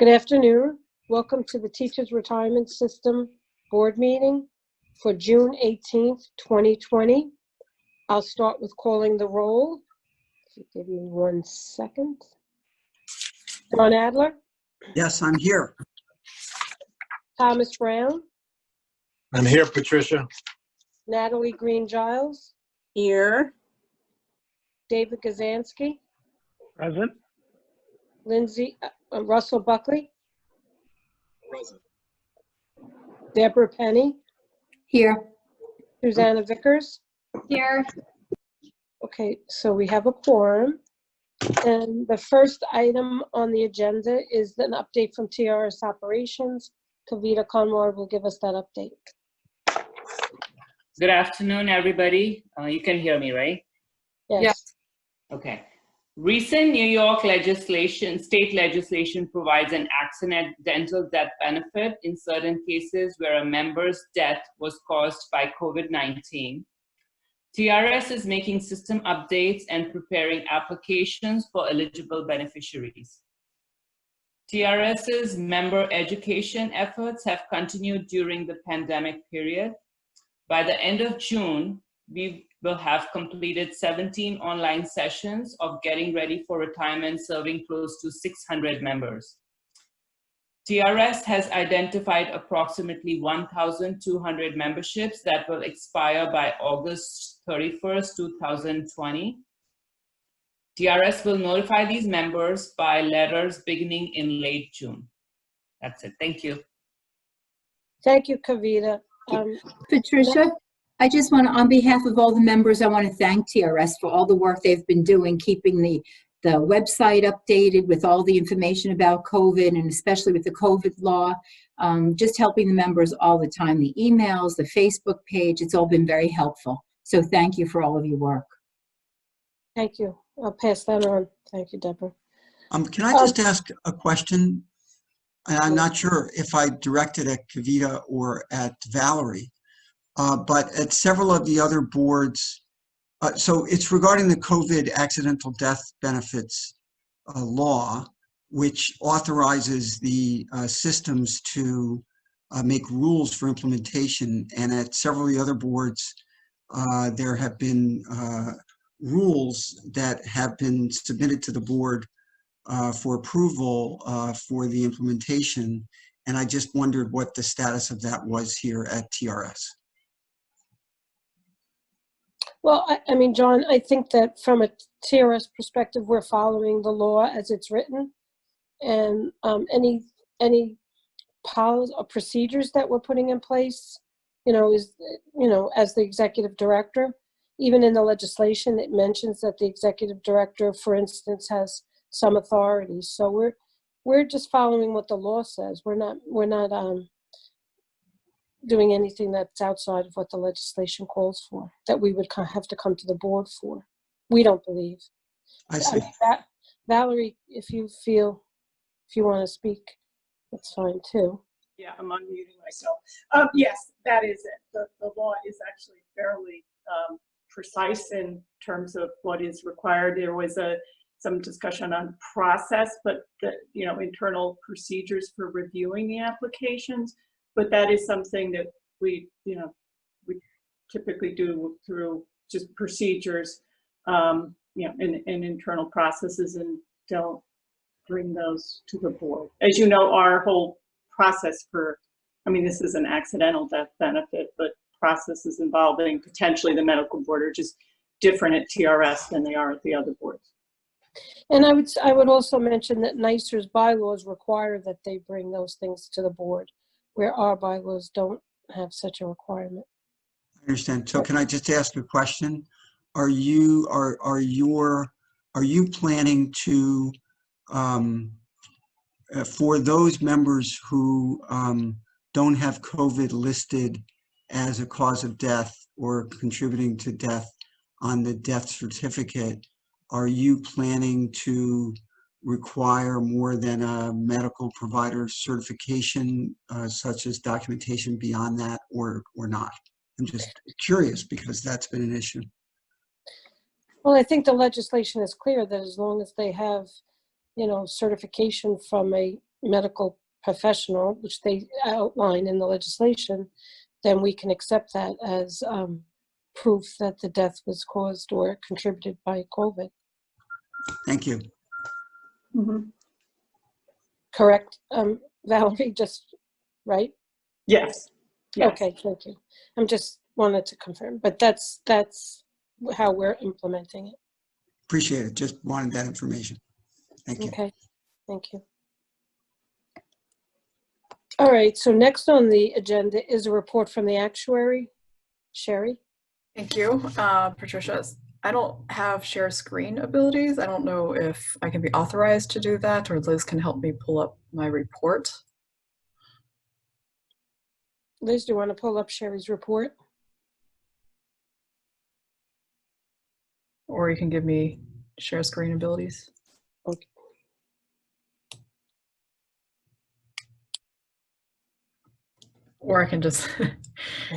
Good afternoon. Welcome to the Teachers Retirement System Board Meeting for June 18th, 2020. I'll start with calling the roll. So give me 1 second. John Adler, Yes, I'm here. Thomas Brown, I'm here, Patricia. Natalie Green-Giles, Here. David Gazansky, Present. Russell Buckley, Present. Deborah Penny, Here. Susanna Vickers. Here. Okay, so we have a quorum. And the first item on the agenda is an update from TRS Operations. Kavita Kanwar will give us that update. Good afternoon, everybody. You can hear me, right? Yes. Okay. Recent New York state legislation provides an accidental death benefit in certain cases where a member's death was caused by COVID-19. TRS is making system updates and preparing applications for eligible beneficiaries. TRS's member education efforts have continued during the pandemic period. By the end of June, we will have completed 17 online sessions of getting ready for retirement, serving close to 600 members. TRS has identified approximately 1,200 memberships that will expire by August 31st, 2020. TRS will notify these members by letters beginning in late June. That's it. Thank you. Thank you, Kavita. Patricia, I just want to, on behalf of all the members, I want to thank TRS for all the work they've been doing, keeping the website updated with all the information about COVID, and especially with the COVID law, just helping the members all the time, the emails, the Facebook page, it's all been very helpful. So thank you for all of your work. Thank you. I'll pass that on. Thank you, Deborah. Can I just ask a question? I'm not sure if I directed at Kavita or at Valerie, but at several of the other boards, so it's regarding the COVID accidental death benefits law, which authorizes the systems to make rules for implementation. And at several of the other boards, there have been rules that have been submitted to the board for approval for the implementation. And I just wondered what the status of that was here at TRS. Well, I mean, John, I think that from a TRS perspective, we're following the law as it's written, and any policies or procedures that we're putting in place, as the executive director, even in the legislation, it mentions that the executive director, for instance, has some authority. So we're just following what the law says. We're not doing anything that's outside of what the legislation calls for, that we would have to come to the board for. We don't believe. I see. Valerie, if you want to speak, that's fine too. Yeah, I'm unmuting myself. Yes, that is it. The law is actually fairly precise in terms of what is required. There was some discussion on process, but internal procedures for reviewing the applications. But that is something that we typically do through just procedures, and internal processes, and don't bring those to the board. As you know, our whole process this is an accidental death benefit, but processes involving potentially the medical board are just different at TRS than they are at the other boards. And I would also mention that NYSER's bylaws require that they bring those things to the board, where our bylaws don't have such a requirement. I understand. So can I just ask a question? Are you planning to, for those members who don't have COVID listed as a cause of death or contributing to death on the death certificate, are you planning to require more than a medical provider certification, such as documentation beyond that, or not? I'm just curious because that's been an issue. Well, I think the legislation is clear that as long as they have, certification from a medical professional, which they outline in the legislation, then we can accept that as proof that the death was caused or contributed by COVID. Thank you. Mhm. Correct, Valerie, just right? Yes. Yes. Okay, thank you. I'm just wanted to confirm, but that's how we're implementing it. Appreciate it. Just wanted that information. Thank you. Okay, thank you. All right, so next on the agenda is a report from the actuary. Sherry? Thank you, Patricia. I don't have share screen abilities. I don't know if I can be authorized to do that, or Liz can help me pull up my report. Liz, do you want to pull up Sherry's report? Or you can give me share screen abilities. Okay. Or I can just,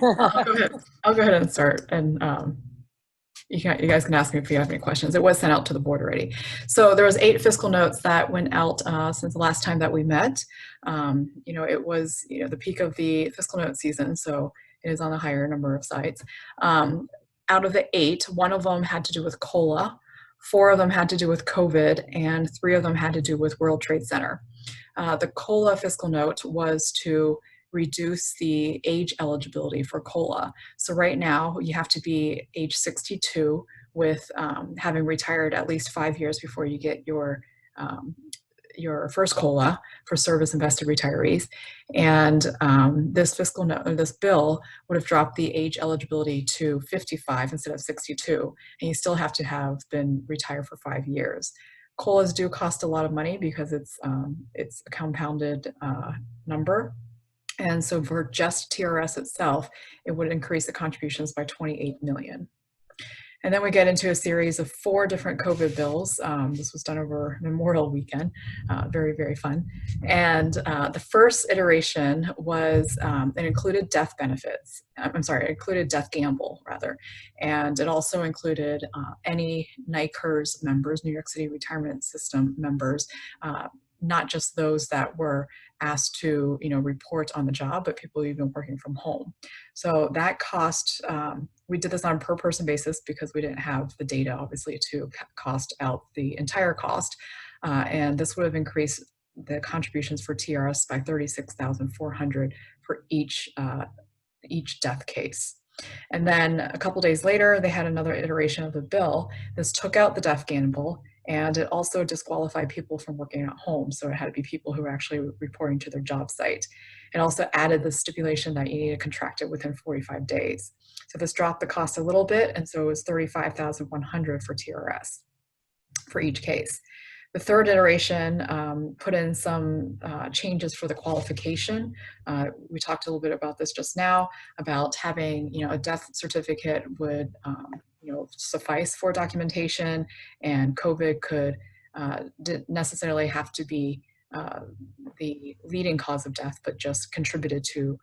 I'll go ahead and start, and you guys can ask me if you have any questions. It was sent out to the board already. So there was 8 fiscal notes that went out since the last time that we met. It was the peak of the fiscal note season, so it is on a higher number of sites. Out of the 8, 1 of them had to do with COLA, 4 of them had to do with COVID, and 3 of them had to do with World Trade Center. The COLA fiscal note was to reduce the age eligibility for COLA. So right now you have to be age 62 with having retired at least 5 years before you get your first COLA for service invested retirees. And this bill would have dropped the age eligibility to 55 instead of 62, and you still have to have been retired for 5 years. COLAs do cost a lot of money because it's a compounded number. And so for just TRS itself, it would increase the contributions by $28 million. And then we get into a series of 4 different COVID bills. This was done over Memorial Weekend, very, very fun. And the first iteration was, it included death benefits. It included death gamble, rather. And it also included any NYCERS members, New York City Retirement System members, not just those that were asked to report on the job, but people even working from home. So that cost, we did this on a per person basis because we didn't have the data obviously to cost out the entire cost. And this would have increased the contributions for TRS by $36,400 for each death case. And then a couple days later, they had another iteration of the bill. This took out the death gamble, and it also disqualified people from working at home. So it had to be people who were actually reporting to their job site. It also added the stipulation that you need to contract it within 45 days. So this dropped the cost a little bit, and so it was $35,100 for TRS for each case. The third iteration put in some changes for the qualification. We talked a little bit about this just now, about having a death certificate would suffice for documentation, and COVID didn't necessarily have to be the leading cause of death, but just contributed to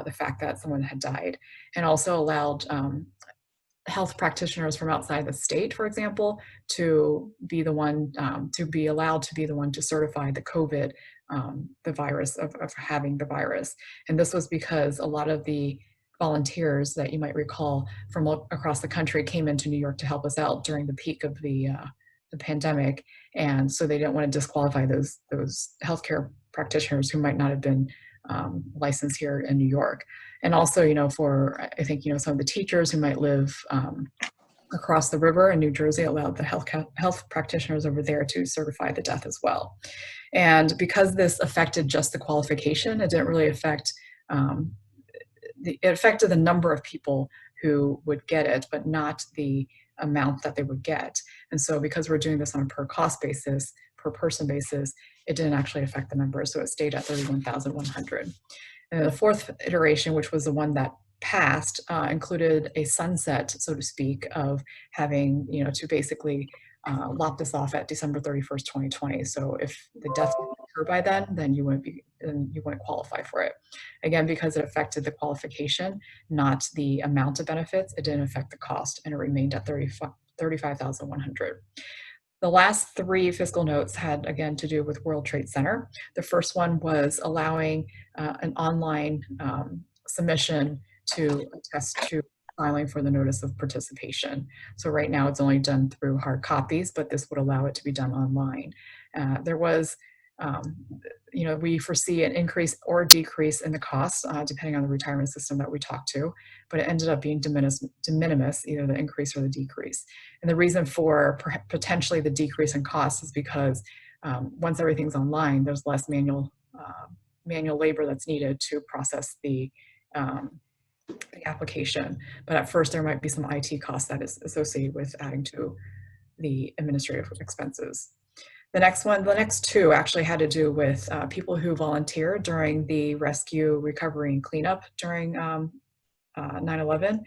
the fact that someone had died, and also allowed health practitioners from outside the state, for example, to be the one to be allowed to be the one to certify the COVID, the virus of having the virus. And this was because a lot of the volunteers that you might recall from across the country came into New York to help us out during the peak of the pandemic, and so they didn't want to disqualify those healthcare practitioners who might not have been licensed here in New York. And also, for I think some of the teachers who might live across the river in New Jersey, allowed the health practitioners over there to certify the death as well. And because this affected just the qualification, it didn't really affect it affected the number of people who would get it, but not the amount that they would get. And so because we're doing this on a per cost basis, per person basis, it didn't actually affect the numbers. So it stayed at 31,100. And the fourth iteration, which was the one that passed, included a sunset, so to speak, of having, to basically lop this off at December 31st, 2020. So if the death didn't occur by then you wouldn't qualify for it. Again, because it affected the qualification, not the amount of benefits, it didn't affect the cost, and it remained at 35,100. The last three fiscal notes had, again, to do with World Trade Center. The first one was allowing an online submission to attest to filing for the notice of participation. So right now it's only done through hard copies, but this would allow it to be done online. There was, we foresee an increase or decrease in the cost depending on the retirement system that we talked to, but it ended up being de minimis, either the increase or the decrease. And the reason for potentially the decrease in cost is because once everything's online, there's less manual labor that's needed to process the application. But at first there might be some IT costs that is associated with adding to the administrative expenses. The next two actually had to do with people who volunteered during the rescue, recovery, and cleanup during 9/11.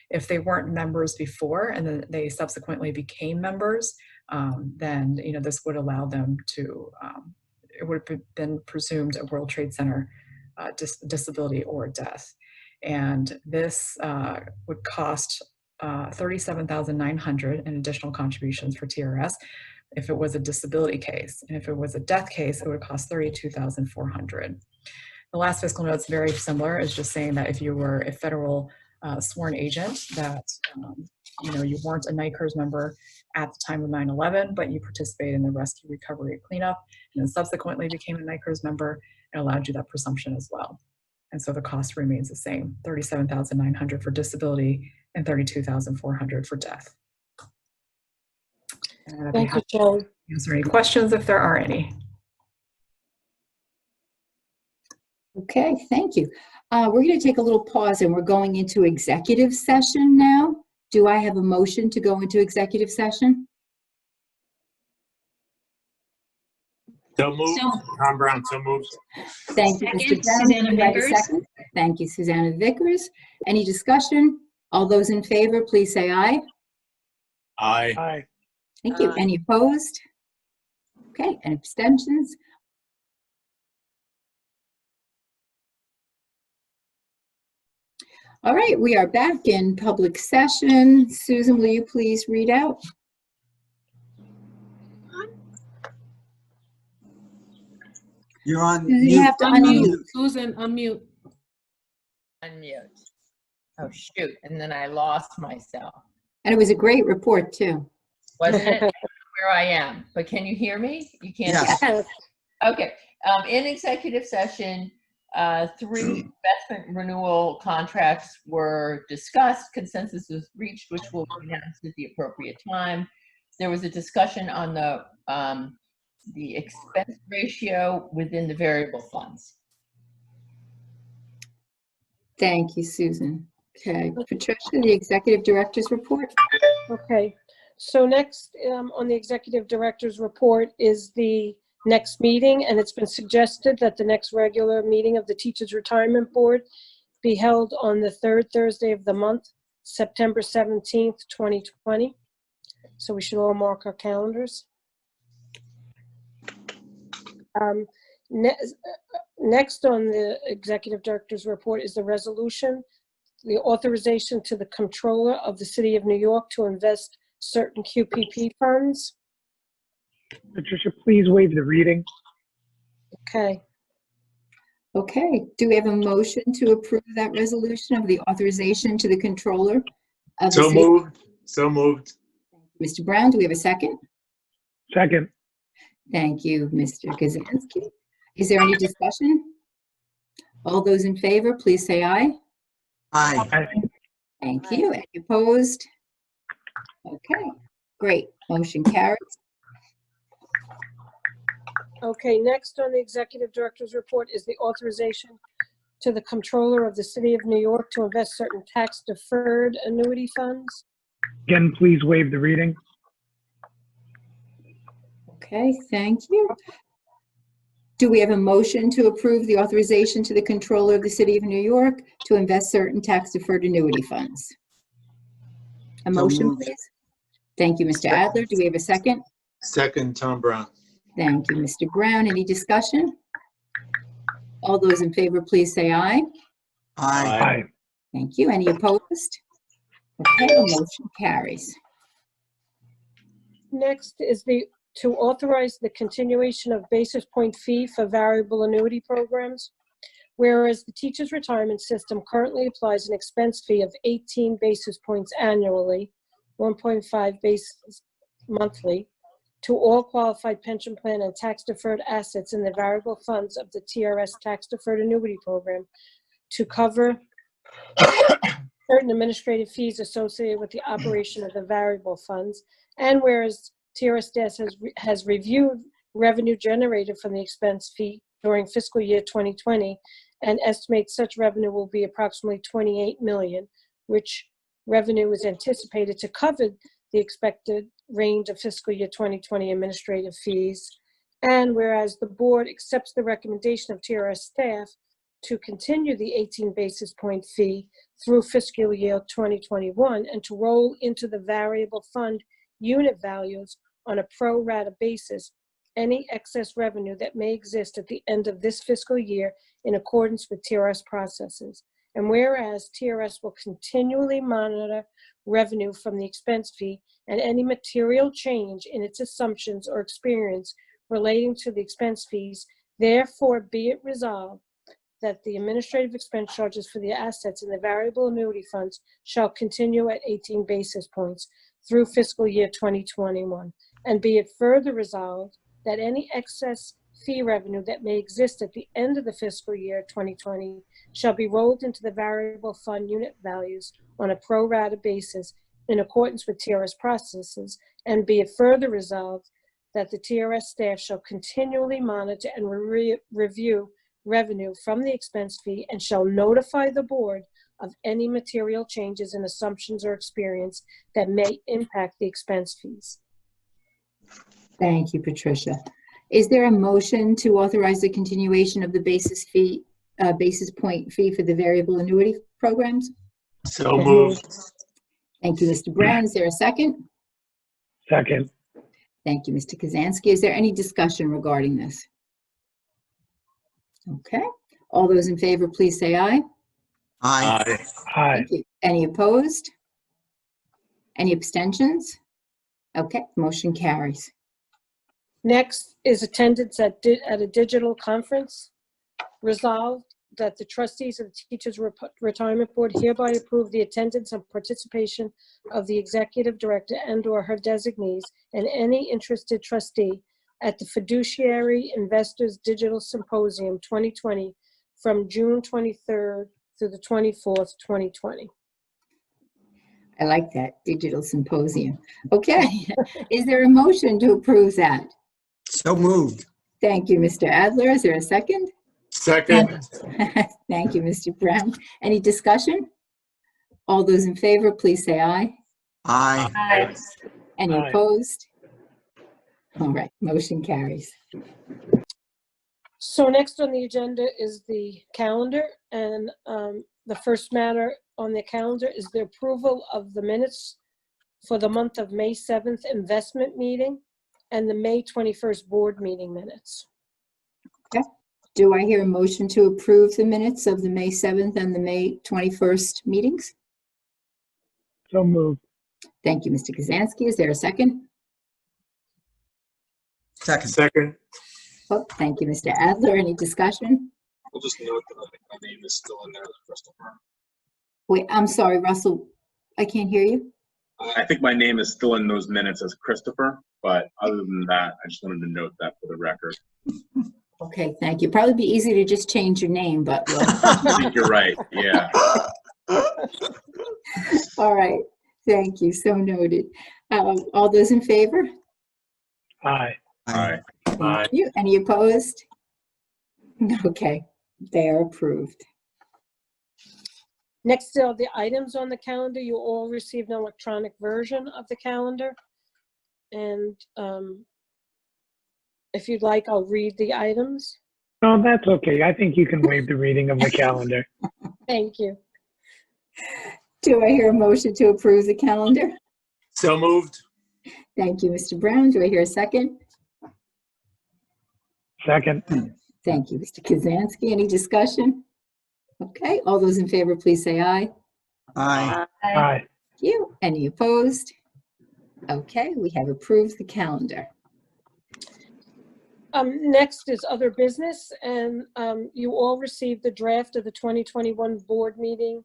If they weren't members before and then they subsequently became members, then this would allow them to, it would have been presumed a World Trade Center disability or death. And this would cost $37,900 in additional contributions for TRS if it was a disability case. And if it was a death case, it would cost $32,400. The last fiscal note is very similar. It's just saying that if you were a federal sworn agent, that you weren't a NICERS member at the time of 9/11, but you participated in the rescue, recovery, and cleanup, and then subsequently became a NICERS member, and allowed you that presumption as well. And so the cost remains the same, $37,900 for disability and $32,400 for death. Thank you, Joan. Answer any questions if there are any. Okay, thank you. We're going to take a little pause and we're going into executive session now. Do I have a motion to go into executive session? So moved. Tom Brown, so moved. Thank you, Mr. Brown. Susanna Do I have a Vickers. second? Thank you, Susanna Vickers. Any discussion? All those in favor, please say aye. Aye. Aye. Thank you. Any opposed? Okay, and abstentions? All right, we are back in public session. Susan, will you please read out? You're on Susan, mute. you have to unmute. Susan, unmute. Unmute. Oh, shoot. And then I lost myself. And it was a great report, too. Wasn't it? Where I am. But can you hear me? You can't. Yes. Yes. Okay. In executive session, 3 investment renewal contracts were discussed. Consensus was reached, which will be announced at the appropriate time. There was a discussion on the expense ratio within the variable funds. Thank you, Susan. Okay, Patricia, the executive director's report. Okay, so next on the executive director's report is the next meeting, and it's been suggested that the next regular meeting of the Teachers Retirement Board be held on the third Thursday of the month, September 17th, 2020. So we should all mark our calendars. Next on the executive director's report is the resolution, the authorization to the controller of the City of New York to invest certain QPP funds. Patricia, please waive the reading. Okay, Okay, do we have a motion to approve that resolution of the authorization to the controller of the So city? moved. So moved. Mr. Brown, do we have a second? Second. Thank you, Mr. Kazansky. Is there any discussion? All those in favor, please say aye. Aye. Aye. Thank you. Any opposed? Okay, great. Motion carries. okay, next on the executive director's report is the authorization to the controller of the City of New York to invest certain tax-deferred annuity funds. Again, please waive the reading. Okay, thank you. Do we have a motion to approve the authorization to the controller of the City of New York to invest certain tax-deferred annuity funds? A So motion, moved. please. Thank you, Mr. Adler. Do we have a second? Second, Tom Brown. Thank you, Mr. Brown. Any discussion? All those in favor, please say aye. Aye. Aye. Thank you. Any opposed? Okay, the motion carries. Next is to authorize the continuation of basis point fee for variable annuity programs. Whereas the teacher's retirement system currently applies an expense fee of 18 basis points annually, 1.5 basis monthly, to all qualified pension plan and tax-deferred assets in the variable funds of the TRS tax-deferred annuity program to cover certain administrative fees associated with the operation of the variable funds. And whereas TRS has reviewed revenue generated from the expense fee during fiscal year 2020 and estimates such revenue will be approximately $28 million, which revenue is anticipated to cover the expected range of fiscal year 2020 administrative fees. And whereas the board accepts the recommendation of TRS staff to continue the 18 basis point fee through fiscal year 2021 and to roll into the variable fund unit values on a pro rata basis any excess revenue that may exist at the end of this fiscal year in accordance with TRS processes. And whereas TRS will continually monitor revenue from the expense fee and any material change in its assumptions or experience relating to the expense fees, therefore be it resolved that the administrative expense charges for the assets in the variable annuity funds shall continue at 18 basis points through fiscal year 2021. And be it further resolved that any excess fee revenue that may exist at the end of the fiscal year 2020 shall be rolled into the variable fund unit values on a pro rata basis in accordance with TRS processes. And be it further resolved that the TRS staff shall continually monitor and review revenue from the expense fee and shall notify the board of any material changes in assumptions or experience that may impact the expense fees. Thank you, Patricia. Is there a motion to authorize the continuation of the basis point fee for the variable annuity programs? So moved. Thank you, Mr. Brown. Is there a second? Second. Thank you, Mr. Kazansky. Is there any discussion regarding this? Okay. All those in favor, please say aye. Aye. Aye. Aye. Thank you. Any opposed? Any abstentions? Okay, motion carries. Next is attendance at a digital conference. Resolved that the trustees of the Teachers Retirement Board hereby approve the attendance and participation of the executive director and/or her designees and any interested trustee at the Fiduciary Investors Digital Symposium 2020 from June 23rd through the 24th, 2020. I like that, digital symposium. Okay, is there a motion to approve that? So moved. Thank you, Mr. Adler. Is there a second? Second. Thank you, Mr. Brown. Any discussion? All those in favor, please say aye. Aye. Aye. Any Aye. opposed? All right, motion carries. So next on the agenda is the calendar, and the first matter on the calendar is the approval of the minutes for the month of May 7th investment meeting and the May 21st board meeting minutes. Do I hear a motion to approve the minutes of the May 7th and the May 21st meetings? So moved. Thank you, Mr. Kazansky. Is there a second? Second. Second. Oh, thank you, Mr. Adler. Any discussion? We'll just note that I think my name is still in there, Christopher. Wait, I'm sorry, Russell. I can't hear you. I think my name is still in those minutes as Christopher, but other than that, I just wanted to note that for the record. Okay, thank you. Probably be easy to just change your name, but we'll. I think you're right, yeah. All right, thank you. So noted. All those in favor? Aye. Aye. Aye. You. Any opposed? Okay, they are approved. Next are the items on the calendar. You all received an electronic version of the calendar. And if you'd like, I'll read the items. No, that's okay. I think you can waive the reading of the calendar. Thank you. Do I hear a motion to approve the calendar? So moved. Thank you, Mr. Brown. Do I hear a second? Second. Thank you, Mr. Kazansky. Any discussion? Okay, all those in favor, please say aye. Aye. Aye. Thank you. Any opposed? Okay, we have approved the calendar. Next is other business, and you all received the draft of the 2021 board meeting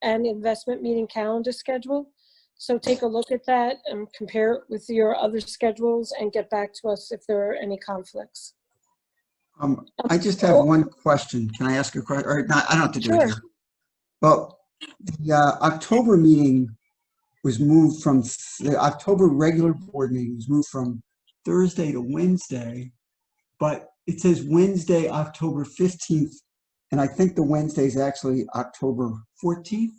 and investment meeting calendar schedule. So take a look at that and compare it with your other schedules and get back to us if there are any conflicts. I just have one question. Can I ask a question? Or not, I don't have to do it Sure. here. Well, the October meeting was moved from, the October regular board meeting was moved from Thursday to Wednesday, but it says Wednesday, October 15th, and I think the Wednesday is actually October 14th.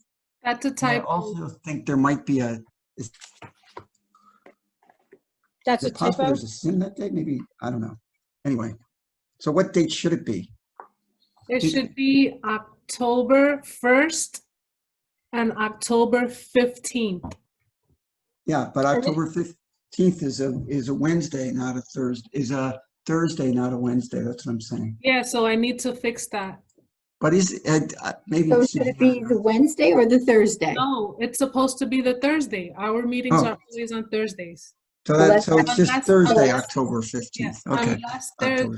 That's a And I typo. also think there might be a, is That's a it possible typo. there's a sin that day? Maybe, I don't know. Anyway, so what date should it be? It should be October 1st and October 15th. Yeah, but October 15th is a Wednesday, not a Thursday, is a Thursday, not a Wednesday. That's what I'm saying. Yeah, so I need to fix that. But is maybe So should it be the Wednesday or the Thursday? No, it's supposed to be the Thursday. Our meetings Oh. are always on Thursdays. so Well, that so it's just unless- Thursday, unless- October 15th. Yes, Okay. unless there's, October.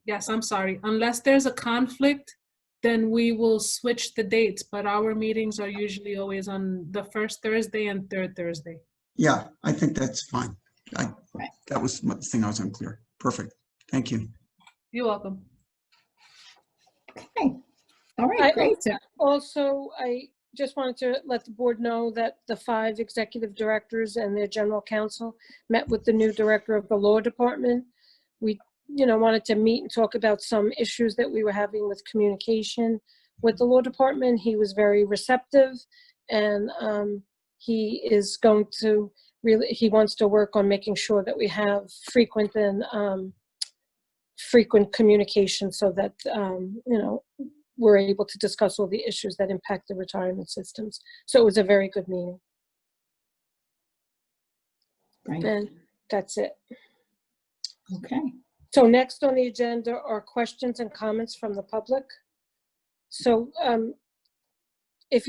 yes, I'm sorry. Unless there's a conflict, then we will switch the dates, but our meetings are usually always on the first Thursday and third Thursday. Yeah, I think that's fine. Right. That was the thing I was unclear. Perfect. Thank you. You're welcome. Okay. All right, great. So Also, I just wanted to let the board know that the 5 executive directors and their general counsel met with the new director of the law department. We, wanted to meet and talk about some issues that we were having with communication with the law department. He was very receptive, and he is going to he wants to work on making sure that we have frequent communication so that, we're able to discuss all the issues that impact the retirement systems. So it was a very good meeting. Great. And that's it. Okay. So next on the agenda are questions and comments from the public. So if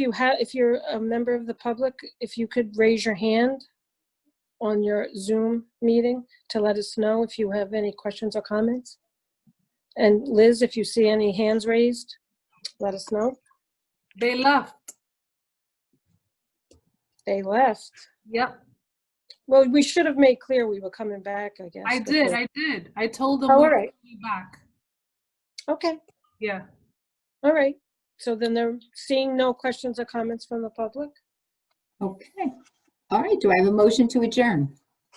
you're a member of the public, if you could raise your hand on your Zoom meeting to let us know if you have any questions or comments. And Liz, if you see any hands raised, let us know. They left. They left. Yep, Well, we should have made clear we were coming back, I guess. I did. I told them Oh, we all were right. coming back. Okay, Yeah. all right. So then they're seeing no questions or comments from the public? Okay. All right. Do I have a motion to adjourn?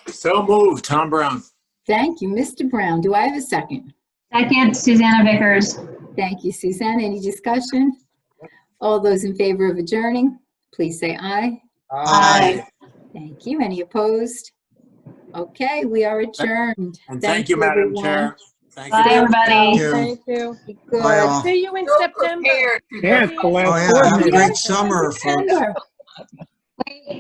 So moved, Tom Brown. Thank you, Mr. Brown. Do I have a second? Second, Susanna Vickers. Thank you, Suzanne. Any discussion? All those in favor of adjourning, please say aye. Aye. Thank you. Any opposed? Okay, we are adjourned. And thank you, Madam everyone. Chair. Thank Bye, you. everybody. Thank you. Be Bye, good. all. See you in September. Yeah, it's the Oh, last yeah. board Have a meeting. great summer, folks. September.